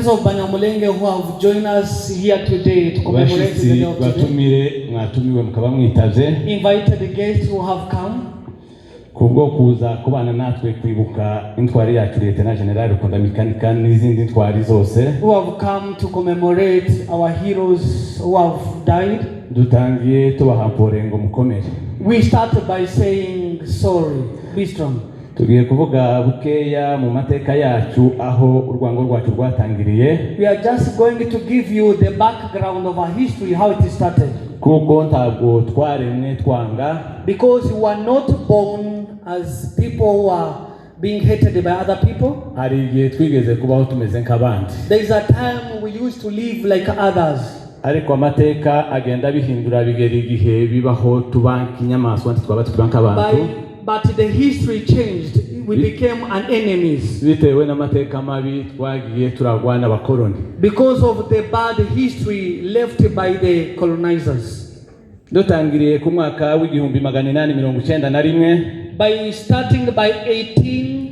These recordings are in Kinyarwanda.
friends of Abanyamulenge who have joined us here today to commemorate the day of today. Invited the guests who have come. Kubwo kuza kubana natwe kwibuka intwari yacu Lieutenant General Rukunda Makanika n'izindi ntwari zose. Who have come to commemorate our heroes who have died. Dutangiye tubahampore ngo mukomere. We started by saying sorry, be strong. Tugiye kuvuga bukeya mu mateka yacu aho urwango rwacu rwatangiriye. We are just going to give you the background of our history, how it started. Kuko ntabwo twaremwe twanga. Because we were not born as people who are being hated by other people. Hari igihe twigeze kubaho tumeze nk'abandi. There is a time we used to live like others. Ariko amateka agenda bihindura bigera igihe bibaho tubanka inyamaswa twaba tubanka abantu. But the history changed. We became an enemies. Bitewe n'amateka mabi twagiye turagwana abakoloni. Because of the bad history left by the colonizers. Dutangiriye ku mwaka w'igihumbi 1891. By starting by 18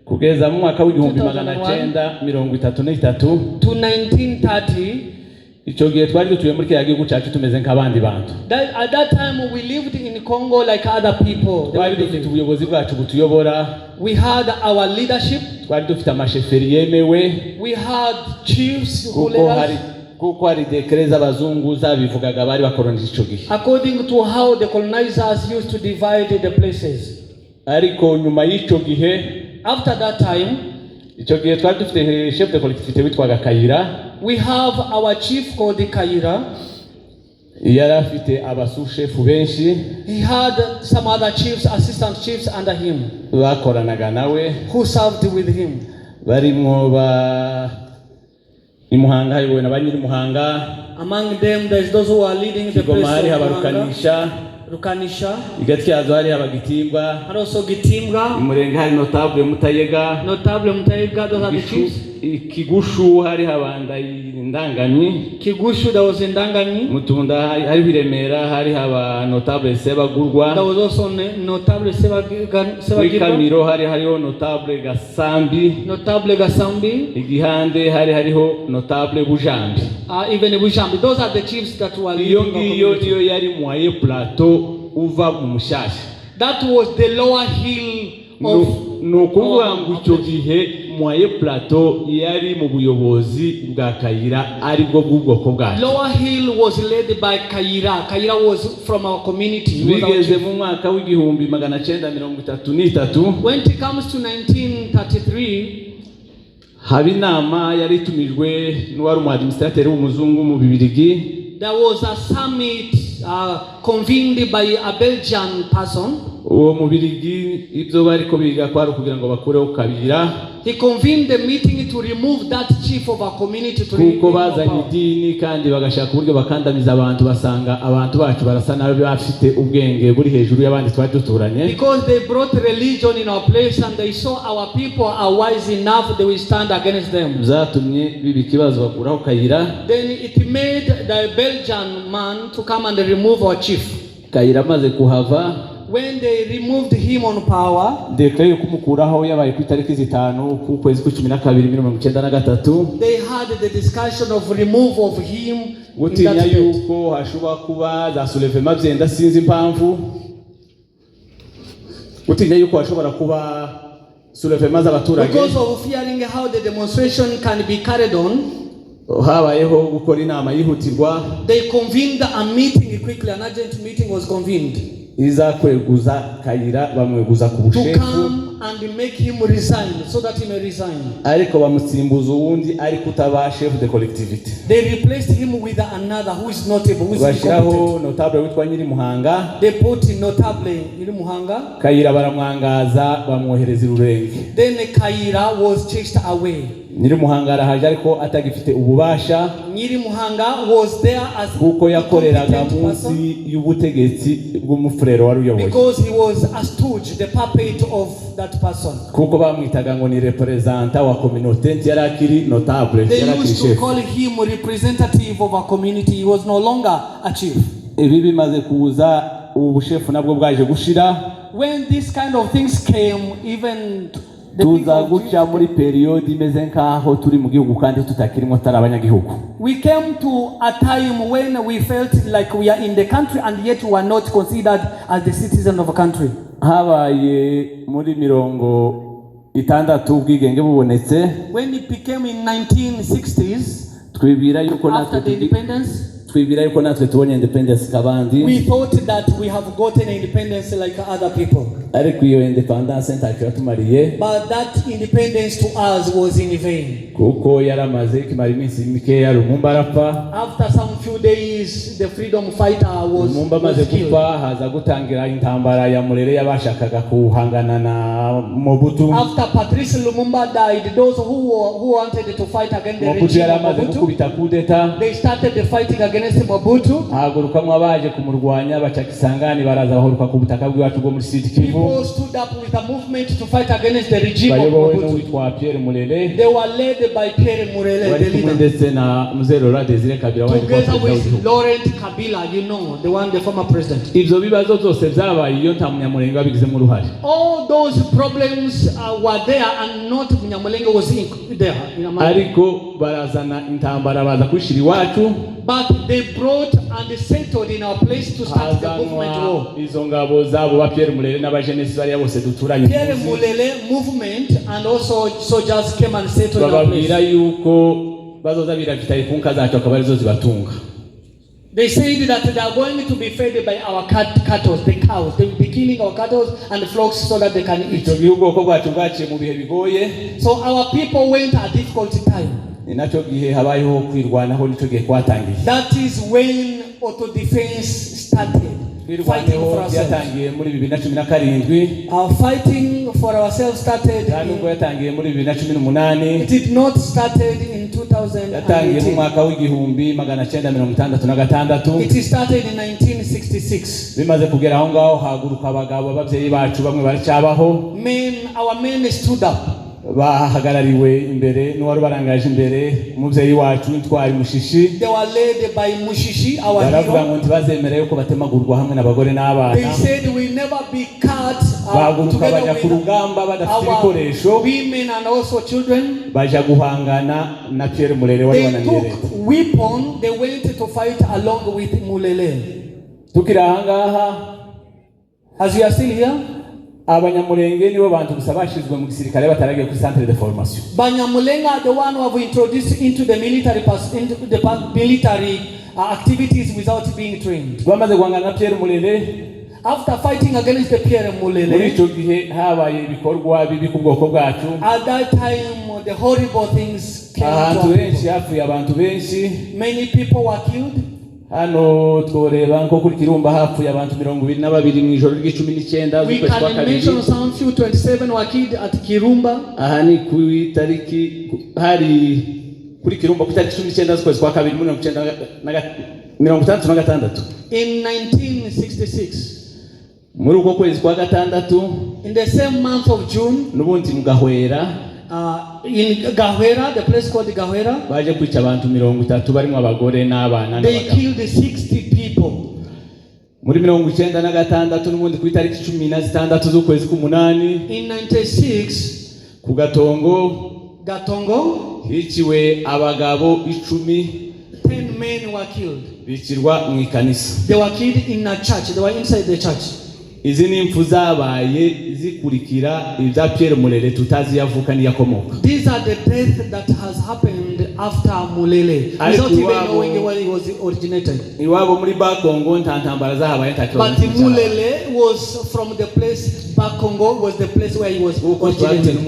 kugeza mu mwaka w'igihumbi 1933 to 1930. Icyo gihe twari dutuye muri kya gihugu cyacu tumeze nk'abandi bantu. At that time we lived in Congo like other people. Twari dufite ubuyobozi bwacu butuyobora. We had our leadership. Twari dufite amasheferi yemewe. We had chiefs who led us. Kuko hari dekreza abazungu zabivugaga bari bakolonije icyo gihe. According to how the colonizers used to divide the places. Ariko nyuma y'icyo gihe, after that time, icyo gihe twari dufite chef de collectivité witwaga Kayira. We have our chief called Kayira. Yari afite abasous-chefs benshi. He had some other chiefs, assistant chiefs under him. Bakoranaga nawe. Who served with him. Barimo ba Imuhanga Yiwe n'abanyiri Muhanga. Among them there is those who are leading the place. Hari habarukanisha. Rukanisha. Igatyazo hari abagitimbwa. Hari also Gitimbwa. Imurenge hari notable Mutayega. Notable Mutayega, those are the chiefs. Kigushu hari habanda indanganyi. Kigushu, there was indanganyi. Mutunda hari biremera hari haba notable Sebagurwa. There was also notable Sebagirwa. Kamiro hari hariho notable Gasambi. Notable Gasambi. Igihande hari hariho notable Bujambi. Even Bujambi. Those are the chiefs that were leading. Iyo yari Mwaye Plateau uva mu Mushasha. That was the lower hill of Nuko icyo gihe Mwaye Plateau yari mu buyobozi bwa Kayira ari bwo bw'ubwoko bwacu. Lower hill was led by Kayira. Kayira was from our community. Bigeze mu mwaka w'igihumbi 1933. When it comes to 1933, Habinama yari tumijwe n'uwari umu-administrateur w'umuzungu mu Bibirigi. There was a summit convened by a Belgian person. Uwo Mubirigi ibyo bari ko biga kwari kugira ngo bakureho Kabira. He convened the meeting to remove that chief of our community to kuko bazanye idini kandi bagashaka uburyo bakandamiza abantu basanga abantu bacu barasa nabi bafite ubwenge buri hejuru y'abandi twari duturanye. Because they brought religion in our place and they saw our people are wise enough they will stand against them. Zatumye bibi kibazo bakuraho Kayira. Then it made the Belgian man to come and remove our chief. Kayira maze kuhava. When they removed him on power, dekreyo kumukuraho yabaye ku itariki 5 ku kwezi kwa 12 they had the discussion of remove of him. Gutinya yuko hashobora kuba za soulèvement byenda sinzi impamvu. Gutinya yuko hashobora kuba soulèvement z'abaturage. Because of fearing how the demonstration can be carried on, habayeho gukora inama yihutirwa. They convened a meeting quickly. An urgent meeting was convened. Iza kweguza Kayira bamweguza ku bushefu. To come and make him resign so that he may resign. Ariko bamusimbuza uwundi ariko utaba chef de collectivité. They replaced him with another who is notable, who is bashiraho notable witwa Nyiri Muhanga. They put in notable Nyiri Muhanga. Kayira baramwangaza bamwohereza Rurenge. Then Kayira was chased away. Nyiri Muhanga arahaje ariko atagifite ububasha. Nyiri Muhanga was there as kuko yakoreraga munsi y'ubutegetsi bw'umufurero wari uyoboye. Because he was a stooge, the puppet of that person. Kuko bamwitaga ngo ni representant wa communauté yarakiri notable. They used to call him representative of a community. He was no longer a chief. Ibi bimaze kuza ubushefu nabwo bwaje gushira. When this kind of things came, even tuza guca muri period imeze nkaho turi mu gihugu kandi tutakirimo tari abanyagihugu. We came to a time when we felt like we are in the country and yet we are not considered as the citizen of a country. Habaye muri mirongo itandatu ubwigenge bubonetse. When it became in 1960s, twibwira yuko after the independence, twibwira yuko natwe tubonye independence kabandi. We thought that we have gotten independence like other people. Ariko iyo independence ntacyo yatumariye. But that independence to us was in vain. Kuko yaramaze kimara iminsi mike ya Lumumba arapfa. After some few days the freedom fighter was Lumumba maze gupfa haza gutangira intambara ya Murere yabashakaga kuhangana na Mobutu. After Patrice Lumumba died, those who wanted to fight against the regime of Mobutu, they started the fighting against Mobutu. Hagurukamwe abaje kumurwanya bacakisangani baraza bahoruka ku butaka bwacu bwo muri Sud Kivu. People stood up with a movement to fight against the regime of Mobutu. They were led by Pierre Murele, the leader. Together with Laurent Kabila, you know, the former president. All those problems were there and not Abanyamulenge was there. But they brought and settled in our place to start the movement war. Pierre Mulele movement and also soldiers came and settled in our place. They said that they are going to be fed by our cattle, the cows. They will be killing our cattle and flocks so that they can eat. So our people went a difficult time. That is when auto-defense started. Fighting for ourselves. Our fighting for ourselves started. It did not started in 2018. It started in 1966. Our men stood up. Bahagarariwe imbere n'uwari barangaje imbere umuvyeyi wacu ntwari Mushishi. They were led by Mushishi, our hero. Baravuga ngo ntibazemera yuko batemagurwa hamwe n'abagore n'abana. They said we never be cut together ku rugamba badafite ibikoresho. Women and also children. Baja guhangana na Pierre Mulele wari wananireta. They took weapon, they went to fight along with Mulele. Tukira ahangaha, as we are still here, Abanyamulenge nibo bantu gusa bashizwe mu gisirikare bataragiye ku centre de formation. Abanyamulenge are the one who have introduced into the military activities without being trained. Bamaze guhangana na Pierre Mulele. After fighting against the Pierre Mulele, muri icyo gihe habaye ibikorwa bibi ku bwoko bwacu. At that time the horrible things came. Many people were killed. Hano tworeba nko kuri Kirumba hapfuye abantu 22 mu ijoro ry'icumi we can mention some few 27 were killed at Kirumba. Aha ni ku itariki hari kuri Kirumba ku itariki 19 z'ukwezi kwa kabiri 1956 in 1966. Muri uko kwezi kwa gatandatu in the same month of June n'ubundi mu Gahwera in Gahwera, the place called Gahwera, baje kwica abantu 30 barimo abagore n'abana. They killed 60 people. Muri 1996 n'ubundi ku itariki 16 z'ukwezi k'umunani in 96 ku Gatongo hiciwe abagabo 10 men were killed. Bicirwa mu ikanisa. They were killed in a church. They were inside the church. Izi ni impfu zabaye zikurikira ibya Pierre Mulele tutazi yavuka ni yakomoka. These are the death that has happened after Mulele without even knowing where he was originated. Iwabo muri Bakongo ntantambara zahabaye ntakiro. But Mulele was from the place, Bakongo was the place where he was originated.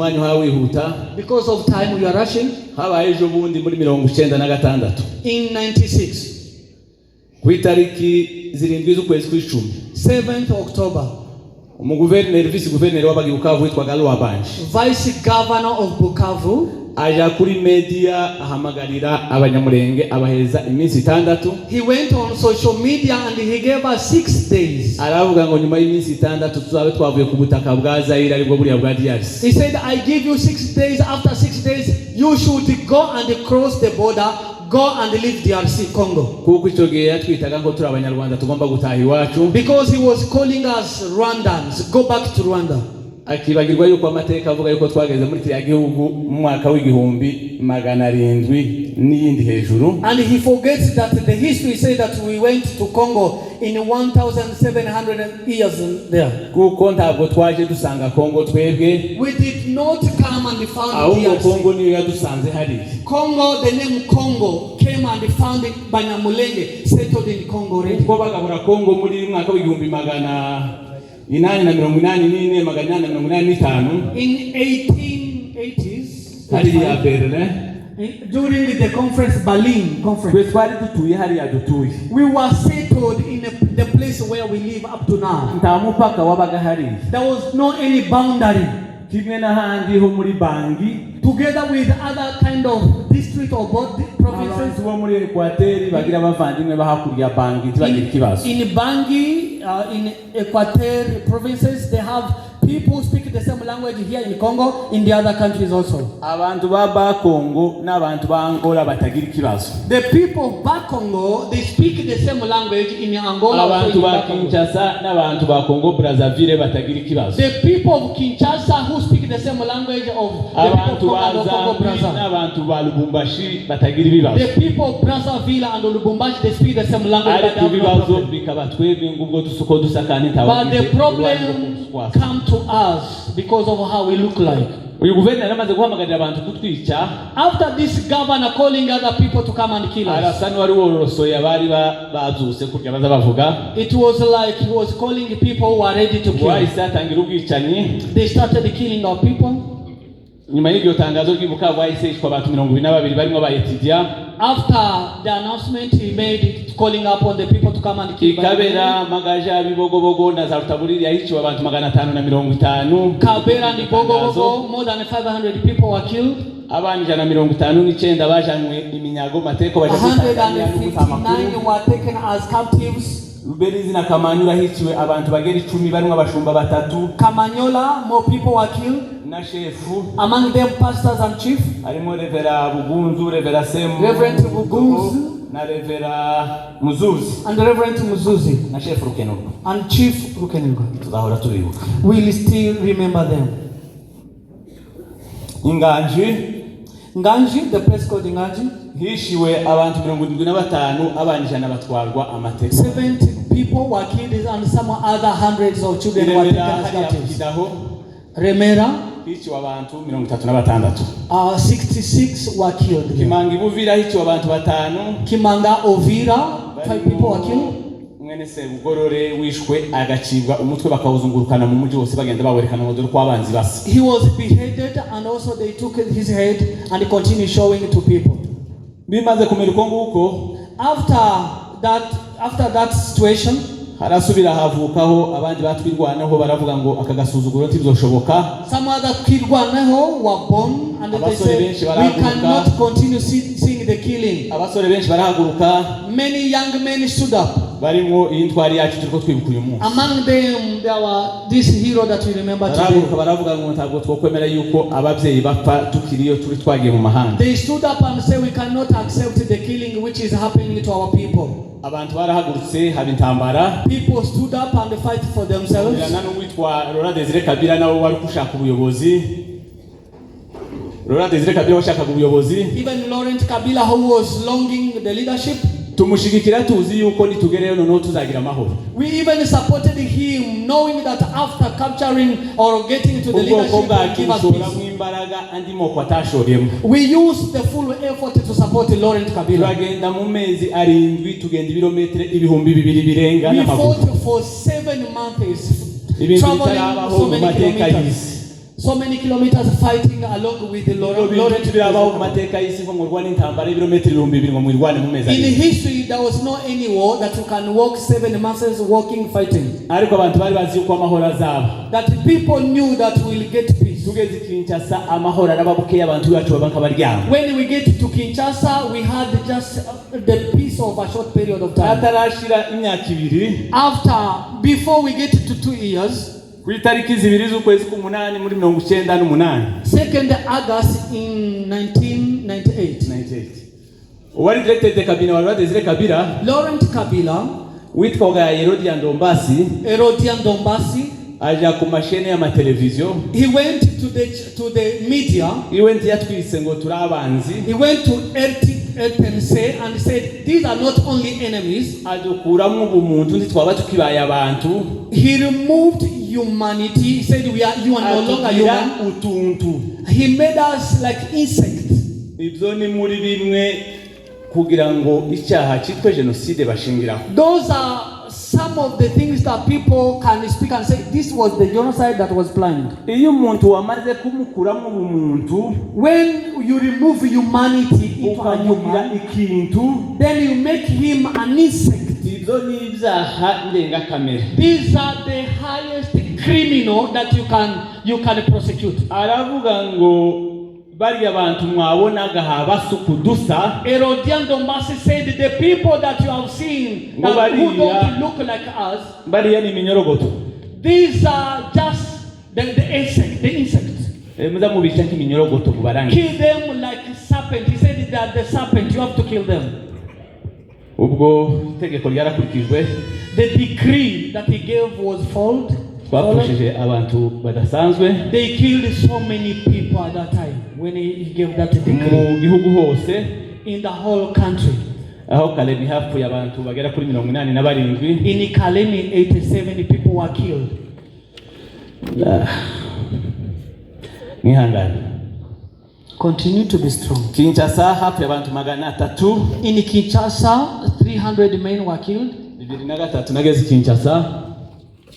Because of time we are rushing. Habaye ejo bundi muri 1996 in 96 ku itariki 7 z'ukwezi kwa 7th October. Vice governor wa Bukavu witwaga Uwabanye. Vice governor of Bukavu aja kuri media ahamagarira Abanyamulenge abaheza iminsi 6. He went on social media and he gave us 6 days. Aravuga ngo nyuma y'iminsi 6 tuzabe twavuye ku butaka bwa Zaire aribwo buriya bwa DRC. He said, I give you 6 days. After 6 days you should go and cross the border, go and leave DRC Congo. Kuko icyo gihe yatwitaga ngo turi Abanyarwanda tugomba gutaha iwacu. Because he was calling us Rwandans, go back to Rwanda. akibagirwa yuko amateka avuga yuko twageze muri kiriya gihugu mu mwaka w'igihumbi 700 n'iyindi hejuru. And he forgets that the history says that we went to Congo in 1700 years there. Kuko ntabwo twaje dusanga Congo twebwe. We did not come and found ahubwo Congo niyo yadusanze hari. Congo, the name Congo came and found Abanyamulenge settled in Congo already. Kuko bagabura Congo muri mwaka w'igihumbi 884 in 1880s. During the conference, Berlin conference, we were settled in the place where we live up to now. There was no any boundary. Together with other kind of district or provinces. In Bangui, in Equateur provinces, they have people speak the same language here in Congo, in the other countries also. The people of back Congo, they speak the same language in Angola. The people of Kinshasa who speak the same language of the people of Congo Brazzaville. The people of Brazzaville and Lubumbashi, they speak the same language. But the problem come to us because of how we look like. After this governor calling other people to come and kill us, it was like he was calling people who are ready to kill. They started killing our people. After the announcement he made calling upon the people to come and kill. Kabera and Bogobogo, more than 500 people were killed. 159 were taken as captives. Kamanyola, more people were killed. Among them pastors and chief. Reverend Bugunzu. And Reverend Muzuzi. And Chief Rukenirwa. We'll still remember them. Nganji, the place called Nganji. 70 people were killed and some other hundreds of children were taken as captives. Remera, 66 were killed. Kimanga Ovira, 5 people were killed. He was beheaded and also they took his head and continued showing it to people. After that situation, some other Kirwanaho were born and they said, we cannot continue seeing the killing. Many young men stood up. Among them, there were this hero that we remember today. They stood up and said, we cannot accept the killing which is happening to our people. People stood up and fight for themselves. Even Laurent Kabila, who was longing the leadership, we even supported him, knowing that after capturing or getting to the leadership, he will give us peace. We used the full effort to support Laurent Kabila. We fought for 7 months, traveling so many kilometers fighting along with the Laurent. In history, there was no any war that you can walk 7 months walking, fighting. That people knew that we'll get peace. When we get to Kinshasa, we had just the peace of a short period of time. Before we get to 2 years, 2nd August in 1998. Laurent Kabila, Herodian Dombasi, aja ku mashene ya mateleviziyo. He went to the media. Iwe ntiyatwise ngo turabanzi. He went to RTNC and said these are not only enemies. Adukuramwe ubumuntu ntitwaba tukibaye abantu. He removed humanity. He said you are no longer human. Utuntu. He made us like insects. Ibyo ni muri bimwe kugira ngo icyaha cyitwe genocide bashingiraho. Those are some of the things that people can speak and say this was the genocide that was planned. Iyo umuntu wamaze kumukuramo umuntu, when you remove humanity into a human, ikintu, then you make him an insect. Ibyo ni ibyaha ndengakamere. These are the highest criminal that you can prosecute. Aravuga ngo bari abantu mwabonaga habasukudusa. Herodian Dombasi said the people that you have seen that who don't look like us, bari yani minyorogoto. These are just the insects. Muza mubisha nk'iminyorogoto mubarangi. Kill them like serpent. He said that the serpent you have to kill them. Ubwo tegeko ryarakurikijwe. The decree that he gave was followed. Abantu badasanzwe. They killed so many people at that time when he gave that decree. Gihugu hose, in the whole country. Aho Kalemi hapfuye abantu bagera kuri 87. In Kalemi 87 people were killed. Nihangana. Continue to be strong. Kinshasa hapfuye abantu 300. In Kinshasa 300 men were killed. 2003 nageze Kinshasa.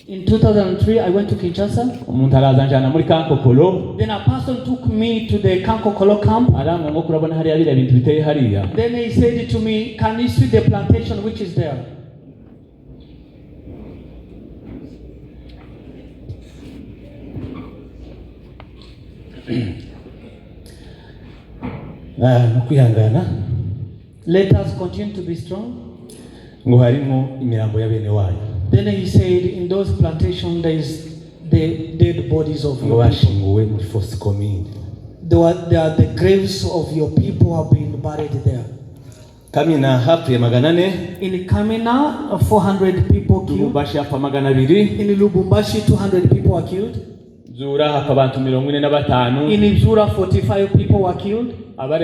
In 2003, I went to Kinshasa. Then a person took me to the Kankokolo camp. Then he said to me, can you see the plantation which is there? Let us continue to be strong. Then he said, in those plantations, there is the dead bodies of your people. They are the graves of your people have been buried there. In Kamina, 400 people killed. In Lubumbashi, 200 people were killed. In Zura, 45 people were killed. More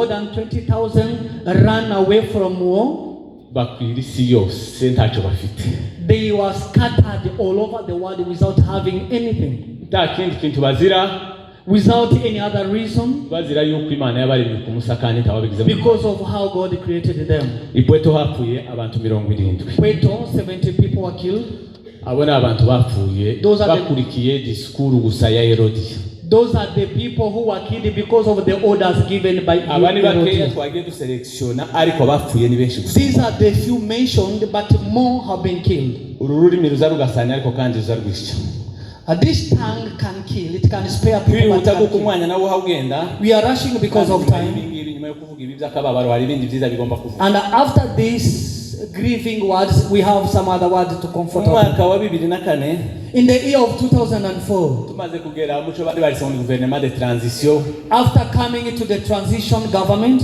than 20,000 ran away from war. They were scattered all over the world without having anything. Without any other reason. Because of how God created them. Pweto, 70 people were killed. Those are the people who were killed because of the orders given by Herod. These are the few mentioned, but more have been killed. This tongue can kill, it can spare people. We are rushing because of time. And after this grieving words, we have some other words to comfort us. In the year of 2004, after coming into the transition government,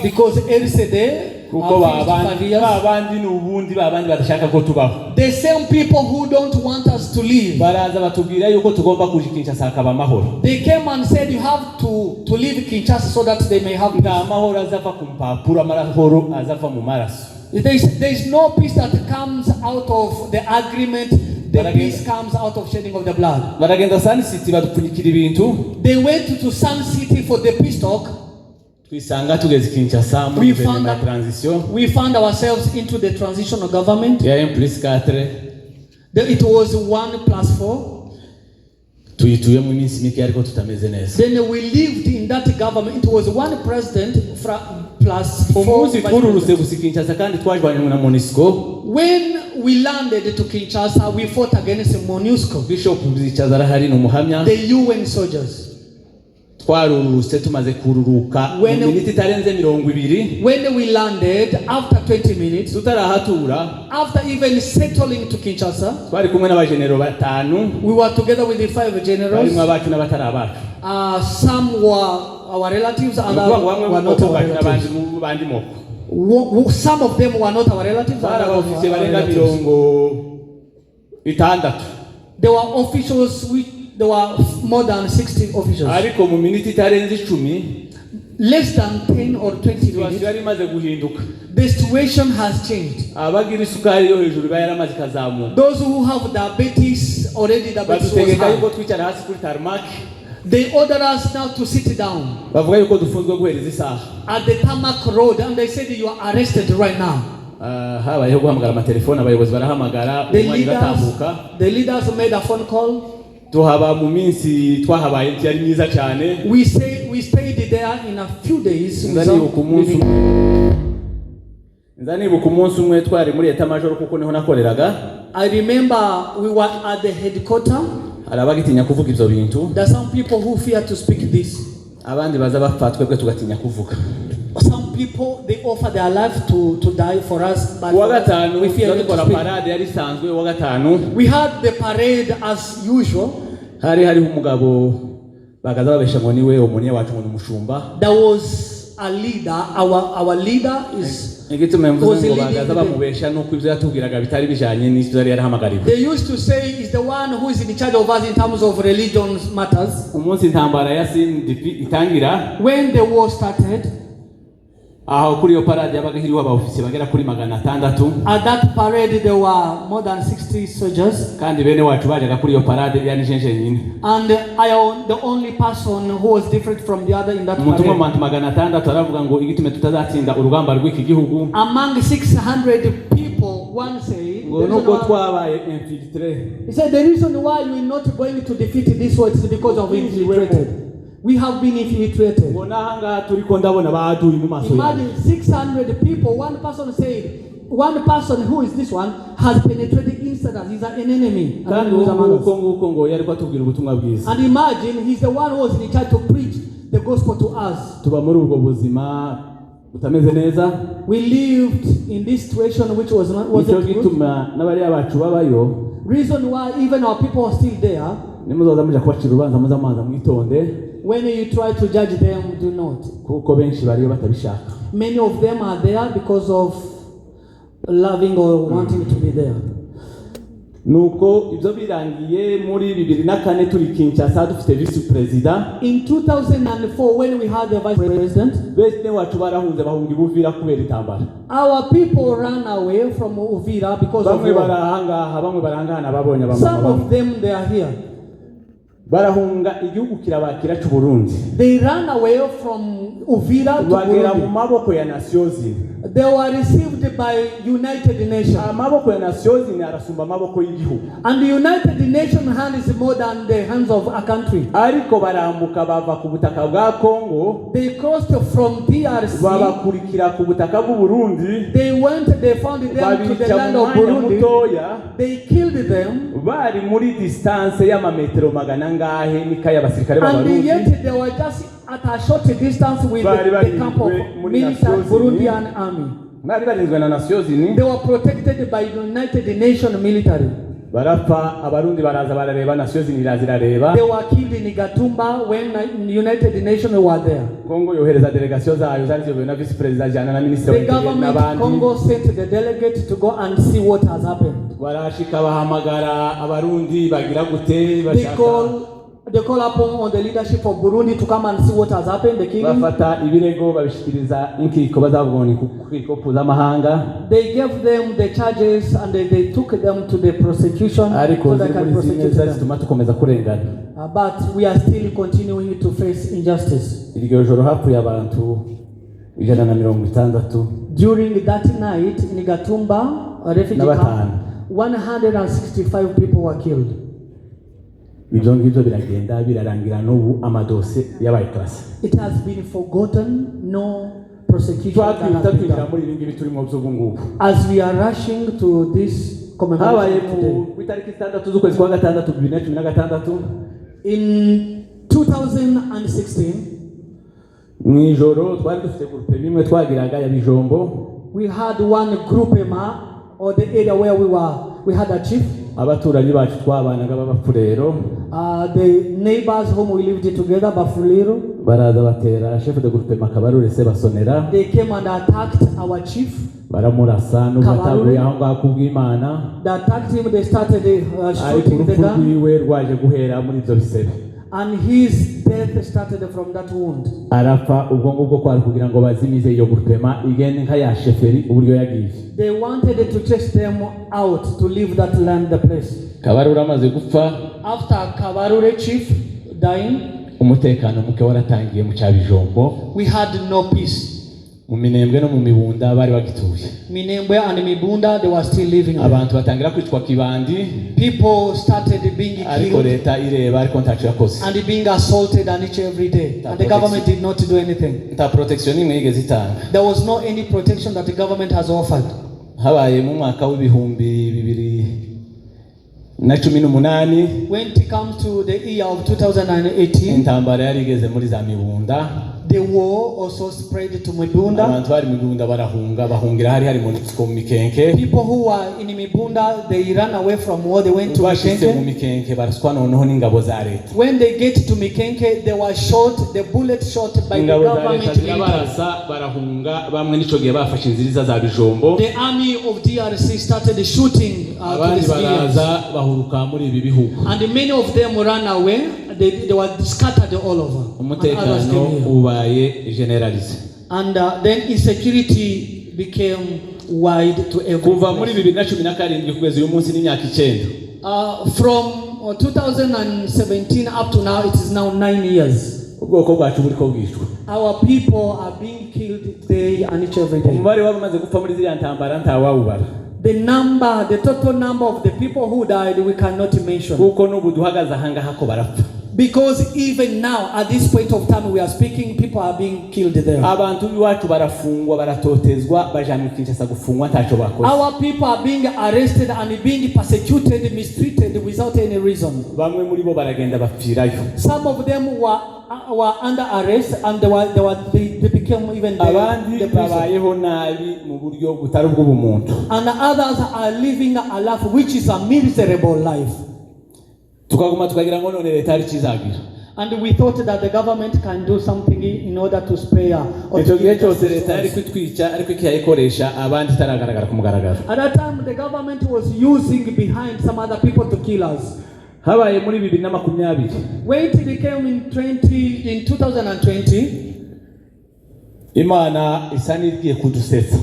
because LCD, the same people who don't want us to leave, they came and said you have to leave Kinshasa so that they may have peace. There is no peace that comes out of the agreement. The peace comes out of shedding of the blood. They went to Sun City for the peace talk. We found ourselves into the transitional government. It was 1+4. Then we lived in that government. It was one president plus 4. When we landed to Kinshasa, we fought against MONUSCO, the UN soldiers. When we landed, after 20 minutes, after even settling to Kinshasa, we were together with the 5 generals. Some were our relatives and others were not our relatives. Some of them were not our relatives. Barabafise barenga 60. There were officials, there were more than 60 officials. Ariko mu minute itarenze 10 less than 10 or 20 minutes, the situation has changed. Those who have diabetes, already diabetes was high. They ordered us now to sit down at the tarmac road, and they said you are arrested right now. The leaders made a phone call. We stayed there in a few days. I remember we were at the headquarters. There are some people who fear to speak this. Some people, they offer their life to die for us, but we fear to speak. We had the parade as usual. There was a leader. Our leader was they used to say is the one who is in charge of us in terms of religion matters. When the war started, at that parade there were more than 60 soldiers, and I am the only person who was different from the other in that parade. Among 600 people, one said, he said the reason why we are not going to defeat this war is because of infiltrated. We have been infiltrated. Imagine 600 people. One person said, one person who is this one has penetrated inside us. He's an enemy. And imagine he's the one who was in charge to preach the gospel to us. We lived in this situation which wasn't good. Reason why even our people are still there. When you try to judge them, do not. Many of them are there because of loving or wanting to be there. Nuko ibyo birangiye muri 2004 turi Kinshasa dufite vice president. In 2004 when we had the vice president, bese wacu barahunze bahunga Uvira kubera intambara. Our people ran away from Uvira because of war. Bamwe barahangana babonye abamama. Some of them they are here. Barahunga igihugu kirabakira cy'u Burundi. They ran away from Uvira to bagera mu maboko ya Nations Unies. They were received by United Nations. Amaboko ya Nations Unies arasumba amaboko y'igihugu. And the United Nations hand is more than the hands of a country. Ariko barambuka bava ku butaka bwa Congo. They crossed from DRC. Babakurikira ku butaka bw'u Burundi. They found them to the land of Burundi. They killed them. Bari muri distance y'amametero magana ngahe nikaya abasirikare b'Abarundi. And yet they were just at a short distance with the camp of military Burundian army. They were protected by United Nations military. Barapfa abarundi baraza barareba Nations Unies irazirareba. They were killed in Gatumba when United Nations were there. Congo yohereza delegation zayo zarizobe na vice president jana na minister The government of Congo sent the delegate to go and see what has happened. Barashika bahamagara abarundi bagira gute bashaka. They call upon the leadership of Burundi to come and see what has happened. The killing. They gave them the charges and they took them to the prosecution. So they can prosecute them. But we are still continuing to face injustice. During that night in Gatumba, a refugee camp, 165 people were killed. It has been forgotten, no prosecution. As we are rushing to this commemoration today, in 2016, we had one group or the area where we had a chief. abaturanyi bacu twabanaga b'abapfurero the neighbors whom we lived together, Bafuliro, baraza batera chef de groupe Makabarure se basonera. they came and attacked our chief. Baramurasa n'ubataguye aho ngaho kubw'Imana. They attacked him, they started shooting the gun. Yiwe rwaje guhera muri ibyo bisebe. And his death started from that wound. Arapfa ubwo ngubwo kwari kugira ngo bazimize iyo groupement igende nka ya sheferi uburyo yagiye. They wanted to chase them out to leave that land, the place. Kabarure amaze gupfa. After Kabarure chief dying, umutekano muke waratangiye mu cyabijombo. we had no peace. Mu Minembwe no mu Mibunda bari bagituye. Minembwe and Mibunda, they were still living there. Abantu batangira kwicwa kibandi. People started being Ariko killed leta ireba ariko ntacu yakoze. and being assaulted and each every day. And the government did not do anything. Nta protection imwe yigeze itanga. There was no any protection that the government has offered. Habaye mu mwaka w'ibihumbi 2018. When it comes to the year of 2018, intambara yari igeze muri za Mibunda. the war also spread to Mibunda. Abantu bari Mibunda barahunga bahungira hari mu Mikenke. People who were in Mibunda, they ran away from war, they went to Bashitse mu Mikenke. Mikenke baraswa noneho n'ingabo za leta. When they get to Mikenke, they were shot, the bullet shot by the government military. Barahunga bamwe nico gihe bafashe inziriza za Bijombo. The army of DRC started shooting to the civilians. Bahuruka muri ibi bihugu. And many of them ran away. They were scattered all over. Umutekano ubaye generalize. And then insecurity became wide to everyone. Kuva muri 2017 kugeza uyu munsi n'imyaka 9. From 2017 up to now, it is now 9 years. Ubwoko bwacu buri ko bwishwe. Our people are being killed day and each every day. Umubare w'abamaze gupfa muri ziriya ntambara ntawawubara. The total number of the people who died, we cannot mention. Kuko n'ubu duhagaze ahangaha ko barapfa. Because even now, at this point of time we are speaking, people are being killed there. Abantu biwacu barafungwa baratotezwa bajanwa Kinshasa gufungwa ntaco bakoze. Our people are being arrested and being persecuted, mistreated without any reason. Bamwe muri bo baragenda bapfirayo. Some of them were under arrest and they became even abandi babayeho nabi mu buryo butari bw'ubumuntu. And others are living a life which is a miserable life. Tukaguma tukagira ngo none leta ari kizagira. And we thought that the government can do something in order to spare. Icyo gihe cyose leta yari kwitwica ariko ikayikoresha abandi taragaragara ku mugaragaro. At that time the government was using behind some other people to kill us. Habaye muri 2020. When it came in 2020, Imana isa n'igiye kudusetsa.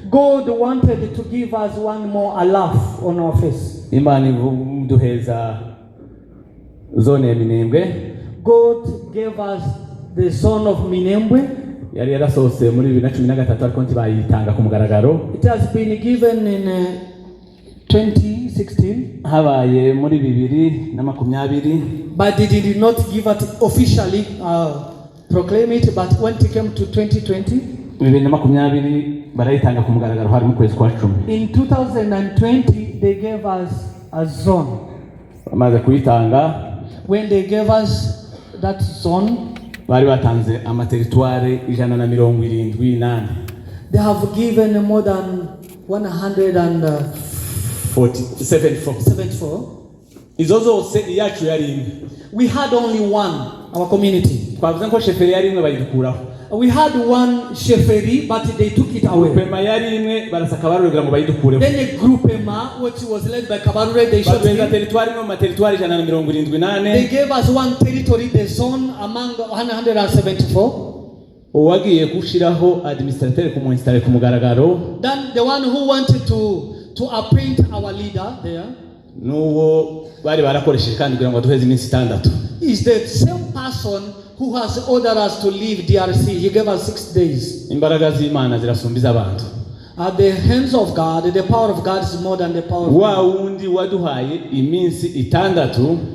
God wanted to give us one more laugh on our face. Imana iduheza zone ya Minembwe. God gave us the zone of Minembwe. Yari yarasose muri 2013 ariko ntibayitanga ku mugaragaro. It has been given in 2016. Habaye muri 2020. But they did not give it officially, proclaim it. But when it came to 2020, 2020 barayitanga ku mugaragaro hari mu kwezi kwa 10. In 2020 they gave us a zone. Bamaze kuyitanga. When they gave us that zone, bari batanze amateritware 178. They have given more than 174. Izo zose iyacu yari imwe. We had only one, our community. Twavuze ko sheferi yari imwe bayidukuraho. We had one sheferi, but they took it away. Groupement yari imwe barasaka barurega ngo bayidukureho. Then a groupement which was led by Kabarure, they shot him. Territory imwe amateritware 178. They gave us one territory, the zone among 174. Uwagiye gushiraho administrateur ku installer ku mugaragaro. Then the one who wanted to appoint our leader there. Nuwo bari barakoresheje kandi kugira ngo duheze iminsi 6. Is the same person who has ordered us to leave DRC. He gave us 6 days. Imbaraga z'Imana zirasumbiza abantu. At the hands of God, the power of God is more than the power of wa wundi waduhaye iminsi 6.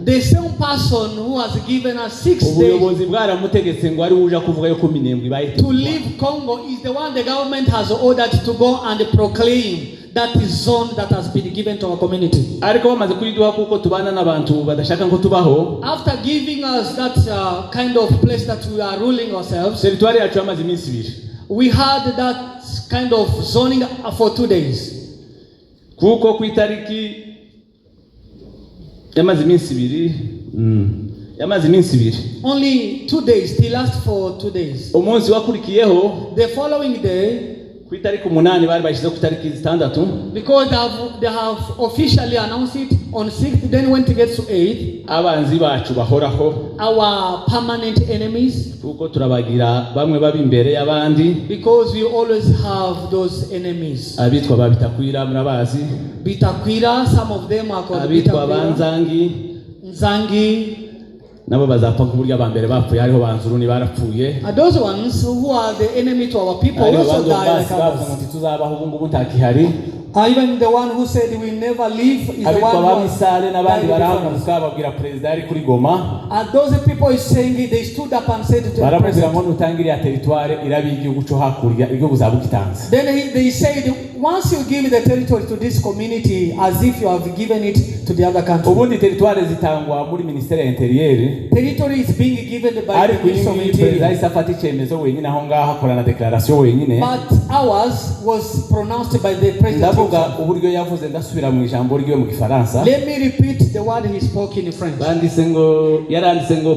The same person who has given us 6 days. Ubuyobozi bwaramutegetse ngo ari uja kuvuga yo ko Minembwe baye. To leave Congo is the one the government has ordered to go and proclaim that is zone that has been given to our community. Ariko bamaze kuyiduha kuko tubana n'abantu badashaka ngo tubaho. After giving us that kind of place that we are ruling ourselves. Territory yacu yamaze iminsi 2. We had that kind of zoning for 2 days. Kuko ku itariki yamaze iminsi ibiri. Only 2 days. They last for 2 days. Umunsi wakurikiyeho, the following day, ku itariki 8 bari bashize ku itariki 6, because they have officially announced it on 6th. Then when it gets to 8th, abanzi bacu bahoraho, our permanent enemies, kuko turabagira bamwe babi imbere y'abandi, because we always have those enemies. Abitwa babitakwira murabazi. Bitakwira, some of them are called Abitwa Nzangi. Nabo bazapfa kuburyo abambere bapfuye, hariho banzuruni barapfuye. Those ones who are the enemy to our people also die like us. Tuzabaho ubu ngubu ntakihari. Even the one who said we never leave is the one who Abisale n'abandi barahaguruka babwira president ari kuri Goma. And those people is saying they stood up and said to the president, ngo nutangiriya territoire irabi igihugu cyo hakurya ibyo buzabukitanze. Then they said, once you give the territory to this community, as if you have given it to the other country. Ubundi territoire zitangwa muri ministère ya intérieur. Territory is being given by the Ministry of Interior. But ours was pronounced by the president. Let me repeat the word he spoke in French.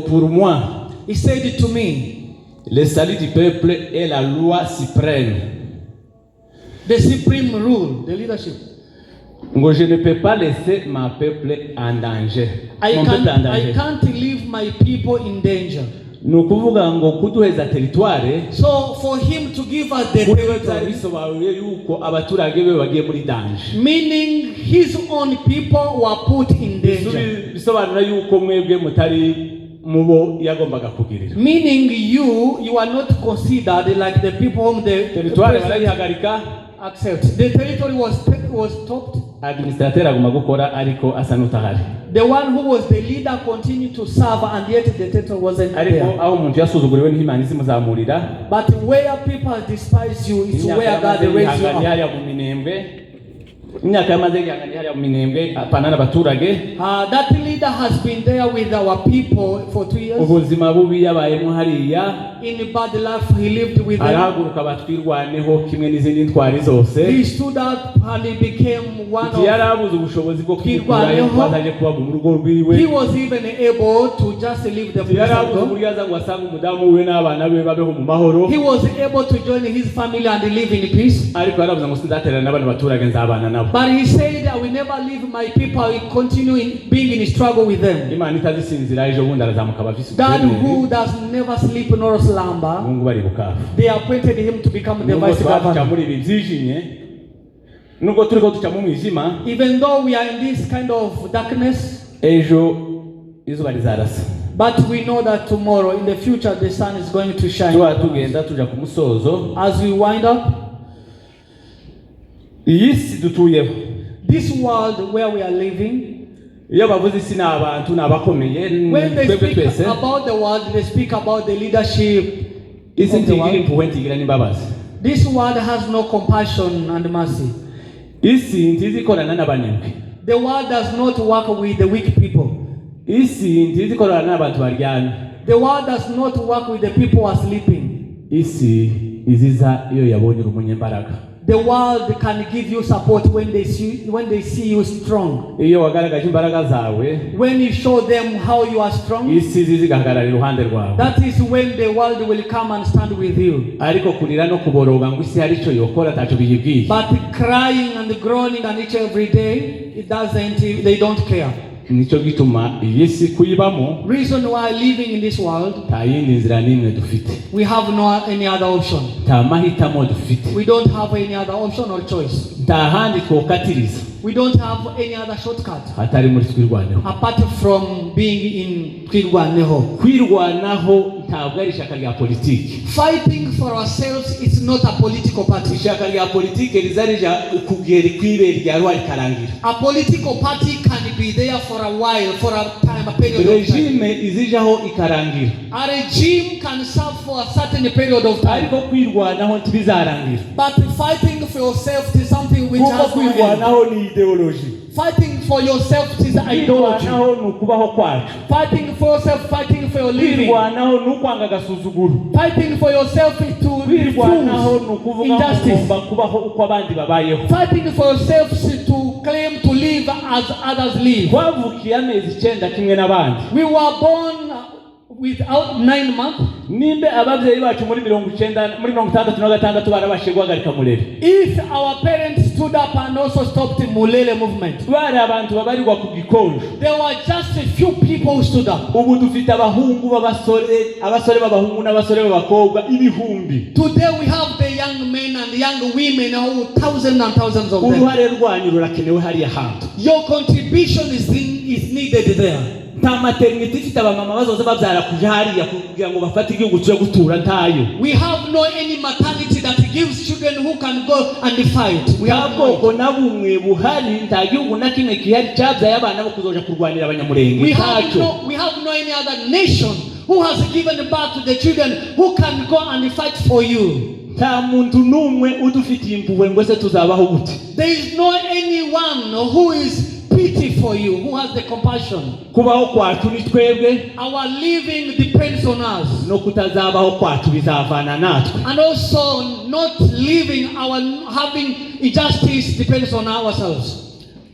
Pour moi, he said to me, le salut du peuple est la loi suprême. The supreme rule, the leadership. Je ne peux pas laisser ma peuple en danger. I can't leave my people in danger. Nukuvuga ngo kuduheza territoire. So for him to give us the territory, yuko abaturage be bagiye muri danger. Meaning his own people were put in danger. Bisobanura yuko mwebwe mutari mubo yagombaga kugirira. Meaning you are not considered like the people whom the territoire barayihagarika. Accept. The territory was stopped. Administrateur aguma gukora ariko asa n'utahari. The one who was the leader continued to serve, and yet the territory wasn't there. Ariko aho umuntu yasuzuguriwe n'Imana izimuzamurira. But where people despise you is where God raises you up. Hariya mu Minembwe. Imyaka yamaze yangani hariya mu Minembwe apana n'abaturage. That leader has been there with our people for 2 years. Ubuzima bubi yabayemo hariya. In bad life he lived with them. Arahaguruka batwirwaneho kimwe n'izindi ntwari zose. He stood up and he became one of. Yarabuze ubushobozi bwo kwirwanaho kwaje kuba mu rugo rwiwe. He was even able to just leave the place. Yarabuze buryaza ngo asanga umudamu we n'abana be babeho mu mahoro. He was able to join his family and live in peace. Ariko yarabuze ngo sindaterana n'abana baturage nzabana nabo. But he said, I will never leave my people, I will continue being in struggle with them. Imana itazisinzira ejo bundi arazamuka abafisi. God who does never sleep nor slumber, they appointed him to become the vice governor. Even though we are in this kind of darkness, but we know that tomorrow, in the future, the sun is going to shine. As we wind up, this world where we are living, when they speak about the world, they speak about the leadership of the world. This world has no compassion and mercy. The world does not work with the weak people. The world does not work with the people who are sleeping. The world can give you support when they see you strong. When you show them how you are strong, that is when the world will come and stand with you. But crying and groaning and each every day, they don't care. Reason why living in this world, we have no any other option. We don't have any other option or choice. We don't have any other shortcut apart from being in Kwirwaneho. Fighting for ourselves is not a political party. A political party can be there for a while, for a time, a period of time. A regime can serve for a certain period of time. But fighting for yourself is something which has no end. Fighting for yourself is ideology. Fighting for yourself, fighting for your living. Fighting for yourself is to refuse injustice. Fighting for yourself is to claim to live as others live. twavukiye amezi 9 kimwe n'abandi. We were born without 9 months. Nimbe ababyeyi bacu muri 66 barabashe guhagarika mulele. If our parents stood up and also stopped mulele movement, bari abantu babarirwa ku gikonjo. There were just a few people who stood up. Ubu dufite abahungu abasore b'abahungu n'abasore b'abakobwa ibihumbi. Today we have the young men and the young women, who thousands and thousands of them. Uruhare rwanyu rurakenewe hariya hantu. Your contribution is needed there. nta maternity ifite abamama bazoza babyara kuja hariya kugira ngo bafate igihugu cyo gutura ntayo. We have no any maternity that gives children who can go and fight. We have bwoko na bumwe buhari nta gihugu na kimwe gihari cyabyaye abana bo kuzoja kurwanira abanyamulenge. We have no any other nation who has given birth to the children who can go and fight for you. nta muntu numwe udufitiye impuhwe ngo se tuzabaho gute. There is no anyone who is pity for you, who has the compassion. Kubaho kwacu ni twebwe. Our living depends on us. No kutazabaho kwacu bizavana natwe. And also not living, our having injustice depends on ourselves.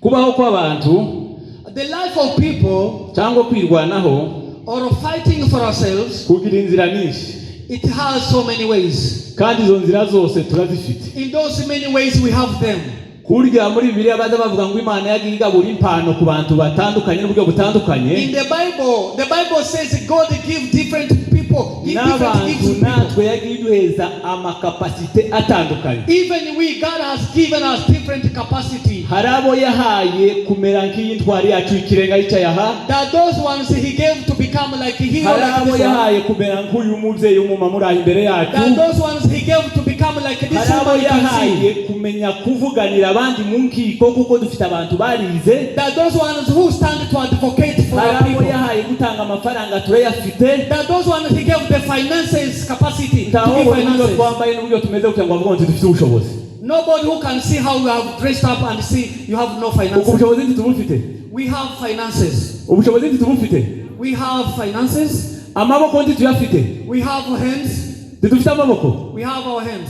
Kubaho kw'abantu, the life of people, cyangwa kwirwanaho, or fighting for ourselves, kugira inzira nyinshi. It has so many ways. Kandi izo nzira zose turazifite. In those many ways we have them. Kurya muri Bibiliya baza bavuga ngo Imana yagiye igabura impano ku bantu batandukanye n'uburyo butandukanye. In the Bible says God give different people, natwe yagiye iduheza amakapasite atandukanye. Even God has given us different capacity. Harabo yahaye kumera nk'intwari yacu ikirenga icyaha. That those ones he gave to become like hero. Harabo yahaye kumera nk'uyu mubyeyi w'umumama muri imbere yacu. That those ones he gave to become like this woman. Harabo yahaye kumenya kuvuganira abandi mu nkiko kuko dufite abantu barize. That those ones who stand to advocate for the people. Harabo yahaye gutanga amafaranga turayafite. That those ones he gave the finances capacity to give finances. Twambaye n'uburyo tumeze kugira ngo bavuge ngo dufite ubushobozi. Nobody who can see how you have dressed up and see you have no finances. Ubushobozi ntitubufite. We have finances. Ubushobozi ntitubufite. We have finances. Amaboko ntituyafite. We have hands. Dufite amaboko. We have our hands.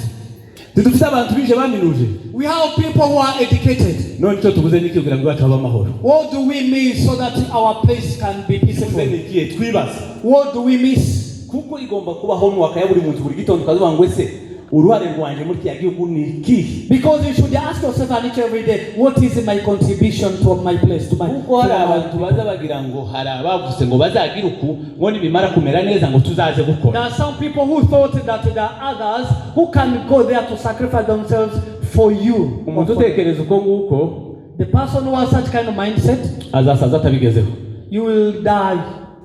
Dufite abantu bije baminuje. We have people who are educated. None cyo tubuze niki kugira ngo bacu amahoro. What do we miss so that our place can be peaceful? What do we miss? Kuko igomba kubaho mu wakaya buri muntu buri gitondo kazuba ngo ese uruhare rwanje muri kiyagihugu ni iki? Because you should ask yourself every day, what is my contribution to my place, to my kuko hari abantu baza bagira ngo hari abavuse ngo bazagira uku ngo nibimara kumera neza ngo tuzaze gukora. There are some people who thought that there are others who can go there to sacrifice themselves for you. Umuntu utekereza uko nguko, the person who has such kind of mindset, azasaza atabigezeho. You will die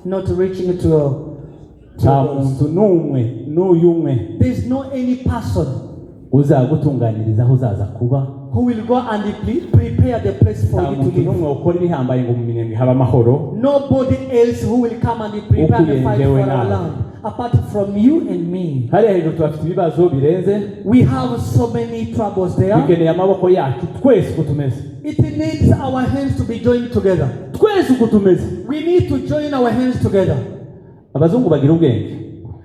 not reaching to your there is no any person uzagutunganyiriza aho uzaza kuba who will go and prepare the place for you to live. Nobody else who will come and prepare the fight for our land apart from you and me. We have so many troubles there. It needs our hands to be joined together. We need to join our hands together. Abazungu bagira ubwenge.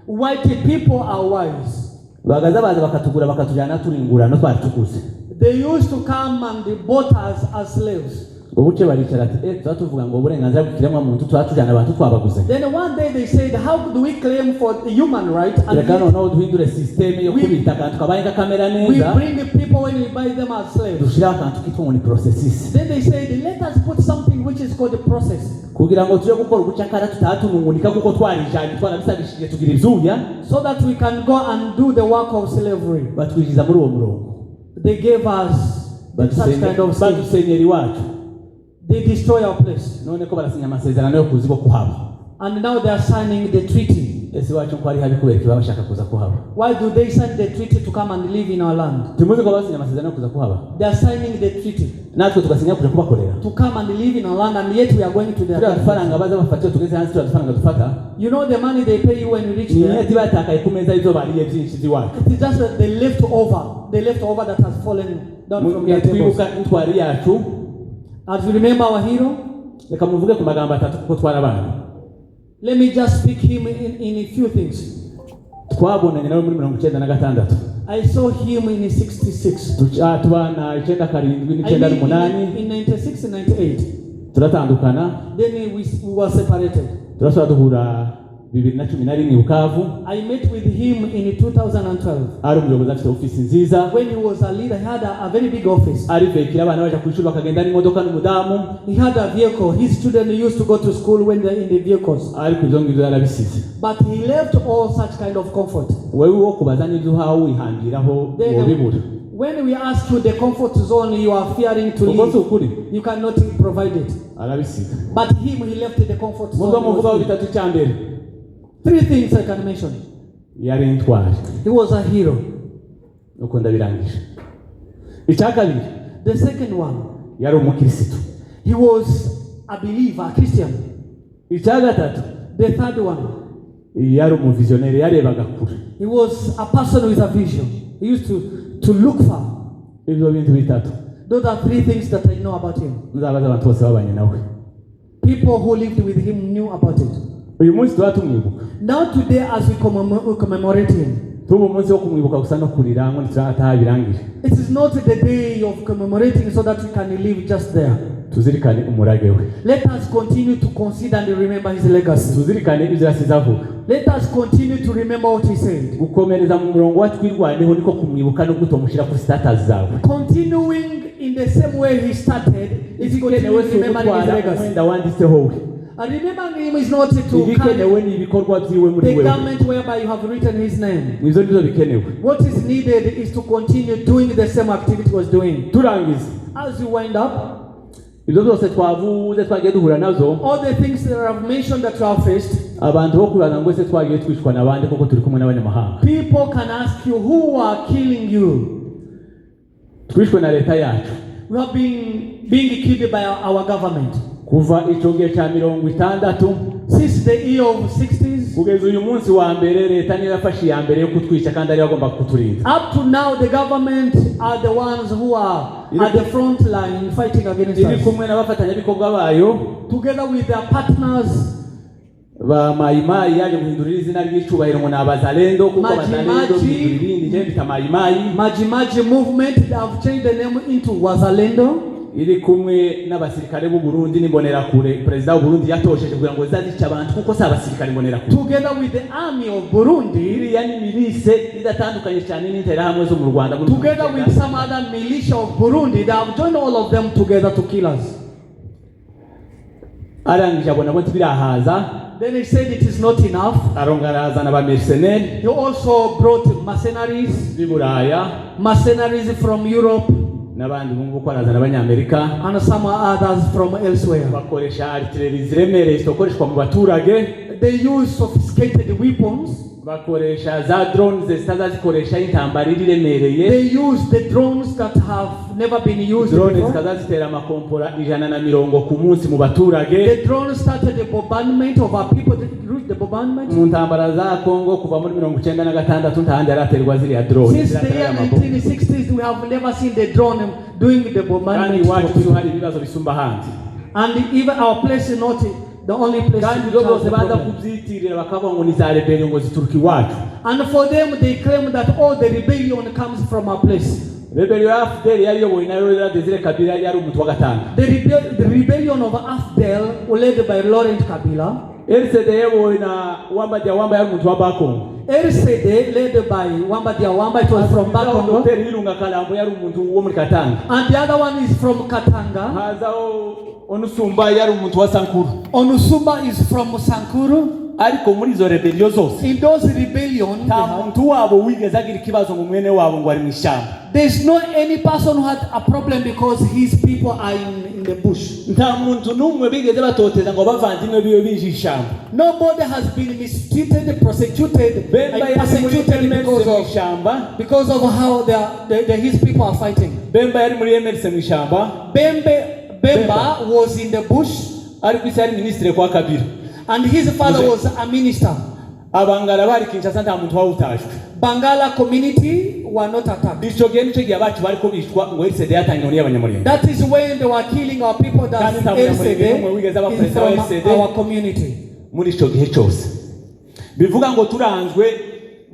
White people are wise. Bagaza baza bakatugura bakatujana turingura no twatukuze. They used to come and they bought us as slaves. Ubuce baricara ati twatuvuga ngo uburenganzira bw'ikiremwa muntu twatujana abantu twabaguze. Then one day they said, how do we claim for the human right? And no duhindure system yo kubita kantu kabaye kamera neza. We bring the people when we buy them as slaves. Dushira kantu kitwa ni processes. Then they said, let us put something which is called the process. Kugira ngo tuje gukora ubucakara tutatunungunika kuko twarijanye twarabisabishije tugira ivyuya so that we can go and do the work of slavery. Batwijiza muri uwo murongo. They gave us such kind of badusenyeri wacu. They destroy our place. None ko barasinya amasezerano yo kuzibo kuhaba. And now they are signing the treaty. Ese wacu ko ari habi kubereka babashaka kuza kuhaba. Why do they sign the treaty to come and live in our land? Timuze ko basinya amasezerano yo kuza kuhaba. They are signing the treaty. Natwe tugasinya kuja kubakorera. To come and live in our land, and yet we are going to their land. Faranga baza bafatira tugeze hanze turafaranga dufata. You know the money they pay you when you reach there. Ni batakaye kumeza izo bariye byinshi ziwacu. It is just the leftover that has fallen down from their tables. Intwari yacu. As you remember our hero, reka muvuge ku magambo atatu kuko twarabana. Let me just speak him in a few things. Twabonanye nawe muri 1996. I saw him in 66. tubana 97 in 96 and 98. turatandukana. Then we were separated. turasubira duhura 2011 Bukavu. I met with him in 2012. ari umuyobozi afite office nziza. When he was a leader, he had a very big office. ari vekira abana baje kwishuri bakagenda n'imodoka n'umudamu. He had a vehicle. His children used to go to school when they're in the vehicles. ari kuzongera yarabisize. But he left all such kind of comfort. wewe wo kubazanye ibyo uhawe wihangiraho wobibura. When we ask you the comfort zone you are fearing to leave, you cannot provide it. arabisiga. But him, he left the comfort zone. muvuga bitatu cyambere. 3 things I can mention. yari intwari. He was a hero. nuko ndabirangije. icyakabiri. The second one. yari umukristo. He was a believer, a Christian. icyagatatu. The third one. yari umuvisionnaire yarebaga kure. He was a person with a vision. He used to look far. ibyo bintu bitatu. Those are 3 things that I know about him. muzabaza abantu bose babanye nawe. People who lived with him knew about it. uyu munsi tuba tumwibuka. Now today as we commemorate him, tuba umunsi wo kumwibuka gusa no kurira ngo ntituratahabirangije. it is not the day of commemorating so that we can live just there. tuzirikane umurage we. Let us continue to consider and remember his legacy. tuzirikane ibyo yasize avuga. Let us continue to remember what he said. gukomereza mu murongo wa twirwaneho niko kumwibuka no gutomushyira ku status zawe. Continuing in the same way he started is continuing to remember his legacy. wenda wanditseho we. Remembering him is not to ibikenewe ni ibikorwa byiwe muri the wewe. garment whereby you have written his name. nizo nizo bikenewe. What is needed is to continue doing the same activity he was doing. turangiza. As you wind up, ibyo byose twavuze twagiye duhura nazo. all the things that I have mentioned that you have faced. abantu bo kubaza ngo se twagiye twishwa nabandi koko turi kumwe n'abanyamahanga. People can ask you who are killing you. twishwe na leta yacu. We have been being killed by our government. kuva icyo gihe cya 60 since the year of 60s kugeza uyu munsi wa mbere leta niyo yafashe ya mbere yo kutwica kandi ari bagomba kuturinda. Up to now the government are the ones who are at the front line fighting against us. iri kumwe n'abafatanyabikorwa bayo together with their partners. ba mayimayi yaje guhindurira izina ry'icubahiro ngo n'abazalendo kuko abazalendo bibindi je bita mayimayi. Maji movement, they have changed the name into Wazalendo. iri kumwe n'abasirikare b'u Burundi n'imbonera kure president w'u Burundi yatosheje kugira ngo zazica abantu kuko si abasirikare mbonera kure. Together with the army of Burundi, iri yani milise idatandukanye cyane n'intera hamwe zo mu Rwanda. Together with some other militia of Burundi, they have joined all of them together to kill us. arangije abona bo tibirahaza. Then he said it is not enough. arongaraza na ba mercenaires. He also brought mercenaries. Biburaya. Mercenaries from Europe. n'abandi bungu ko araza n'abanyamerika. And some others from elsewhere. bakoresha artillerie ziremereye zikoreshwa mu baturage. They use sophisticated weapons. bakoresha za drones zitazazikoresha intambara iremereye. They use the drones that have never been used drones before. zitazazitera amakompora 140 ku munsi mu baturage. The drones started the bombardment of our people. The bombardment. mu ntambara za Kongo kuva muri 1996 ntahandi yaraterwa ziriya drone. Since the year 1960s we have never seen the drone doing the bombardment. kandi wacu hari ibibazo bisumba handi. And even our place is not the only place. kandi bose baza kubyitirira bakavuga ngo ni za rebellion ngo zituruka iwacu. And for them they claim that all the rebellion comes from our place. rebellion ya AFDL yariyobowe na Laurent Desire Kabila yari umuntu wa gatanu. The rebellion of AFDL led by Laurent Kabila. RCD yayobowe na Uwabanye yari umuntu wa Bakongo. RCD led by Wamba Diawamba, it was from Bakongo. Irunga Kalambo yari umuntu wo muri Katanga. And the other one is from Katanga. hazaho Onusumba yari umuntu wa Sankuru. Onusumba is from Sankuru. ariko muri zo rebellion zose in those rebellions nta muntu wabo wigeze agira ikibazo ngo mwene wabo ngo ari mu ishyamba. There's no any person who had a problem because his people are in the bush. nta muntu n'umwe bigeze batoteza ngo bavandimwe biwe binje ishyamba. Nobody has been mistreated, persecuted, because of how his people are fighting. Bemba yari muri MLC mu ishyamba. Bemba was in the bush. ariko isi ari ministre kwa Kabila. And his father was a minister. Abangara bari Kinshasa nta muntu wawutashwe. Bangala community were not attacked. Ico gihe abacu bariko bishwa ngo RCD yatangiranye n'Abanyamulenge. That is when they were killing our people that RCD is from our community. Muri ico gihe cyose bivuga ngo turanzwe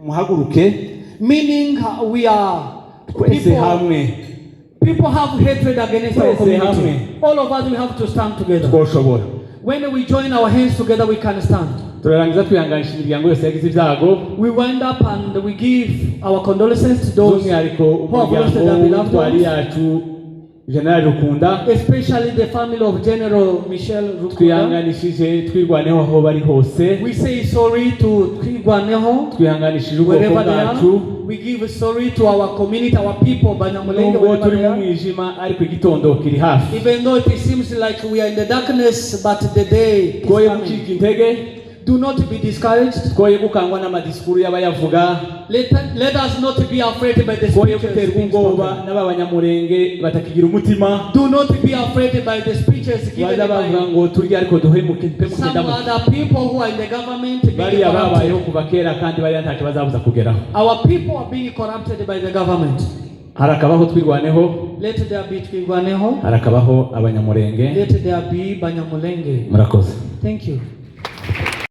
muhaguruke Meaning we are twese hamwe people have hatred against our Twese community. hamwe. All of us, we have to stand together. twoshobora. When we join our hands together, we can stand. turarangiza twihanganisha imiryango yose yagize ibyago, We wind up and we give our condolences to those by'umwihariko who have lost their umuryango beloved w'intwari ones, yacu General Rukunda. especially the family of General Michel Rukunda. twihanganishije twirwaneho aho bari hose, We say sorry to Twigwaneho, twihanganishije ubwoko wherever they bwacu, are. We give sorry to our community, our people, Abanyamulenge, nubwo wherever turi they mu are. mwijima ariko igitondo kiri hafi. Even though it seems like we are in the darkness, but the day is twoye coming. gucika intege, Do not be discouraged. twoye gukangwa n'amadisikuru y'abayavuga, Let us not be afraid by the twoye speeches guterwa being ubwoba spoken. n'ab'abanyamulenge batakigira umutima, Do not be afraid by the speeches given baza bavuga by ngo turya ariko duhemuke mpe some mukendamu. other people who are in the government being bariya babayeho corrupted. kuva kera kandi bariya ntacyo bazabuza kugeraho. Our people are being corrupted by the government. harakabaho twirwaneho, Let there be Twigwaneho. harakabaho Abanyamulenge. Let there be Banyamulenge. Murakoze. Thank you.